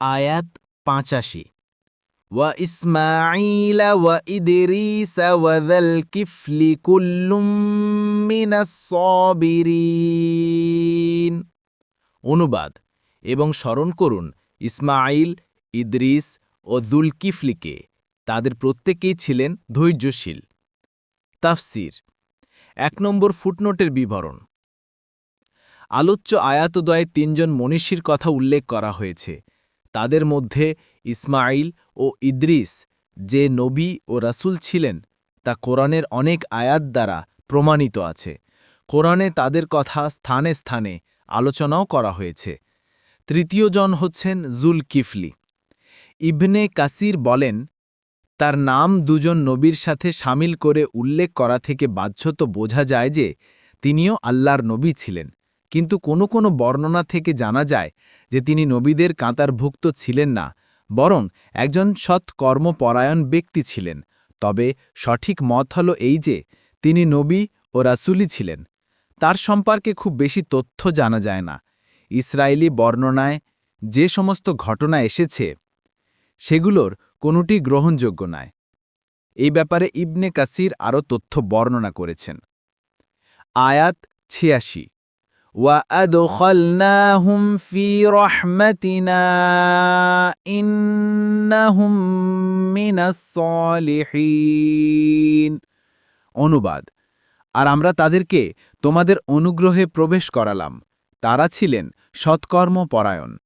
আয়াত ৮৫ ওয়া ইসমাঈল ওয়া ইদরিস ওয়া যাল কিফলি কুল্লুম মিনাস সাবিরিন। অনুবাদ এবং স্মরণ করুন ইসমাঈল, ইদ্রিস ও যুলকিফলিকে, তাদের প্রত্যেকেই ছিলেন ধৈর্যশীল। তাফসির ১ নম্বর ফুটনোটের বিবরণ। আলোচ্য আয়াতদ্বয়ে ৩ জন মনীষীর কথা উল্লেখ করা হয়েছে। তাদের মধ্যে ইসমাঈল ও ইদ্রিস যে নবী ও রাসূল ছিলেন তা কোরআনের অনেক আয়াত দ্বারা প্রমাণিত আছে। কোরআনে তাদের কথা স্থানে স্থানে আলোচনাও করা হয়েছে। তৃতীয় জন হচ্ছেন যুলকিফলি। ইবনে কাসির বলেন, তার নাম দুজন নবীর সাথে শামিল করে উল্লেখ করা থেকে বাহ্যত বোঝা যায় যে তিনিও আল্লাহর নবী ছিলেন, কিন্তু কোনো কোনো বর্ণনা থেকে জানা যায় যে তিনি নবীদের কাতারভুক্ত ছিলেন না, বরং একজন সৎ কর্মপরায়ণ ব্যক্তি ছিলেন। তবে সঠিক মত হল এই যে তিনি নবী ও রাসূলই ছিলেন। তার সম্পর্কে খুব বেশি তথ্য জানা যায় না। ইসরায়েলি বর্ণনায় যে সমস্ত ঘটনা এসেছে সেগুলোর কোনোটি গ্রহণযোগ্য নয়। এই ব্যাপারে ইবনে কাসির আরও তথ্য বর্ণনা করেছেন। আয়াত ৮৬ ওয়া আদখালনাহুম ফি রাহমাতিনা ইন্নাহুম মিনাস সালিহিন। অনুবাদ, আর আমরা তাদেরকে তোমাদের অনুগ্রহে প্রবেশ করালাম, তারা ছিলেন সৎকর্মপরায়ণ।